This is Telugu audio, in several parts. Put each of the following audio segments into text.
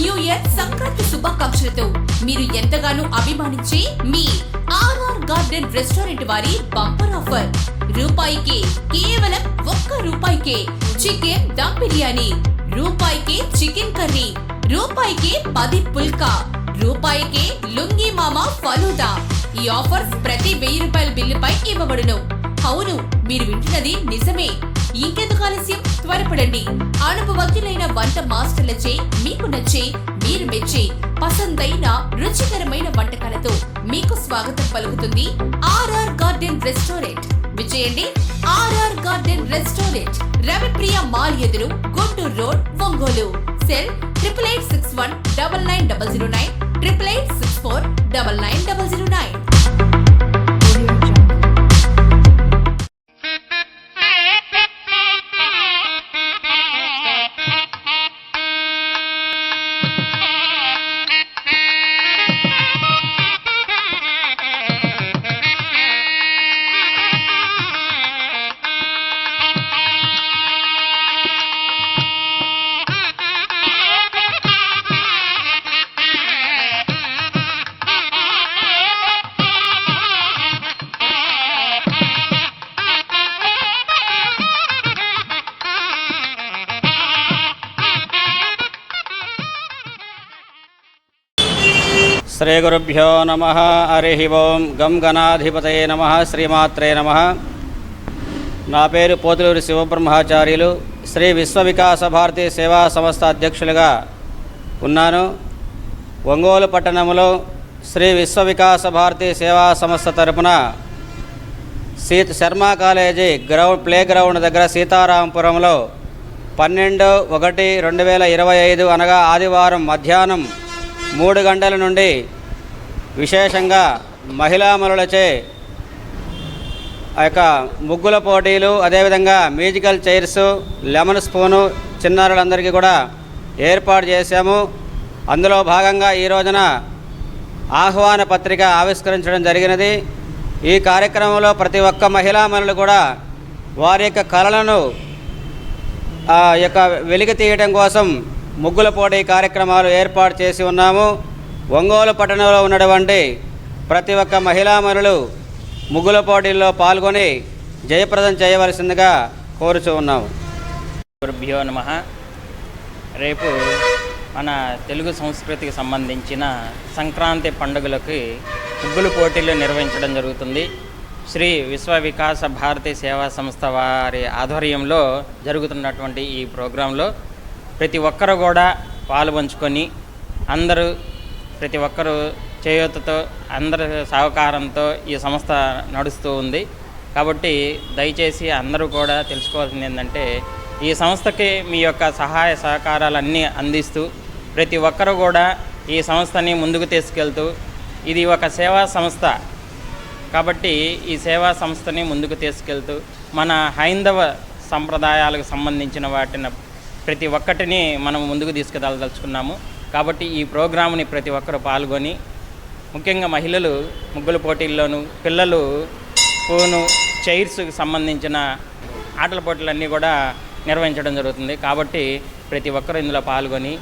న్యూ ఇయర్ సంక్రాంతి శుభాకాంక్షలతో మీరు ఎంతగానో అభిమానించే మీ ఆర్ఆర్ గార్డెన్ రెస్టారెంట్ వారి బంపర్ ఆఫర్. రూపాయికే, కేవలం ₹1 చికెన్ దమ్ బిర్యానీ, రూపాయికే చికెన్ కర్రీ, రూపాయికే 10 పుల్కా, రూపాయికే లుంగి మామా ఫలూదా. ఈ ఆఫర్స్ ప్రతి ₹1000 బిల్లుపై ఇవ్వబడును. అవును, మీరు వింటున్నది నిజమే. ఇంకెందుకు ఆలస్యం, త్వరపడండి. అనుభవజ్ఞులైన వంట మాస్టర్లచే మీకు నచ్చే, మీరు మెచ్చే పసందైన రుచికరమైన వంటకాలతో మీకు స్వాగతం పలుకుతుంది ఆర్ఆర్ గార్డెన్ రెస్టారెంట్. విజయండి RR garden restaurant, Ravipriya mall ఎదురు, గుంటూరు రోడ్, ఒంగోలు. సెల్ 8861999009, 8864999009. శ్రీ గురుభ్యో నమః. హరి ఓం. గం గణాధిపతయే నమః. శ్రీమాత్రే నమః. నా పేరు పోతులూరి శివబ్రహ్మచార్యులు. శ్రీ విశ్వ వికాస భారతీ సేవా సంస్థ అధ్యక్షులుగా ఉన్నాను. ఒంగోలు పట్టణంలో శ్రీ విశ్వ వికాస భారతీ సేవా సంస్థ తరపున శర్మ కాలేజీ ప్లే గ్రౌండ్ దగ్గర సీతారాంపురంలో 12/1/2025 అనగా ఆదివారం మధ్యాహ్నం 3 గంటల నుండి విశేషంగా మహిళామణులచే ఆ యొక్క ముగ్గుల పోటీలు, అదేవిధంగా మ్యూజికల్ చైర్స్, లెమన్ స్పూను చిన్నారులందరికీ కూడా ఏర్పాటు చేశాము. అందులో భాగంగా ఈ రోజున ఆహ్వాన పత్రిక ఆవిష్కరించడం జరిగినది. ఈ కార్యక్రమంలో ప్రతి ఒక్క మహిళామణులు కూడా వారి యొక్క కళలను వెలికి తీయడం కోసం ముగ్గుల పోటీ కార్యక్రమాలు ఏర్పాటు చేసి ఉన్నాము. ఒంగోలు పట్టణంలో ఉన్నటువంటి ప్రతి ఒక్క మహిళామణులు ముగ్గుల పోటీల్లో పాల్గొని జయప్రదం చేయవలసిందిగా కోరుచూ ఉన్నాము. గురుభ్యో నమః. రేపు మన తెలుగు సంస్కృతికి సంబంధించిన సంక్రాంతి పండుగలకి ముగ్గుల పోటీలు నిర్వహించడం జరుగుతుంది. శ్రీ విశ్వ వికాస భారతీ సేవా సంస్థ వారి ఆధ్వర్యంలో జరుగుతున్నటువంటి ఈ ప్రోగ్రాంలో ప్రతి ఒక్కరు కూడా పాలుపంచుకొని ప్రతి ఒక్కరు చేయూతతో, అందరి సహకారంతో ఈ సంస్థ నడుస్తూ ఉంది. కాబట్టి దయచేసి అందరూ కూడా తెలుసుకోవాల్సింది ఏంటంటే, ఈ సంస్థకి మీ యొక్క సహాయ సహకారాలన్నీ అందిస్తూ ప్రతి ఒక్కరు కూడా ఈ సంస్థని ముందుకు తీసుకెళ్తూ, ఇది ఒక సేవా సంస్థ కాబట్టి ఈ సేవా సంస్థని ముందుకు తీసుకెళ్తూ మన హైందవ సంప్రదాయాలకు సంబంధించిన వాటిని ప్రతి ఒక్కటిని మనం ముందుకు తీసుకెళ్ళదలుచుకున్నాము. కాబట్టి ఈ ప్రోగ్రామ్ని ప్రతి ఒక్కరు పాల్గొని, ముఖ్యంగా మహిళలు ముగ్గుల పోటీల్లోనూ, పిల్లలు స్పూను చైర్స్కి సంబంధించిన ఆటల పోటీలన్నీ కూడా నిర్వహించడం జరుగుతుంది. కాబట్టి ప్రతి ఒక్కరు ఇందులో పాల్గొని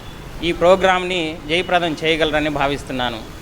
ఈ ప్రోగ్రామ్ని జయప్రదం చేయగలరని భావిస్తున్నాను.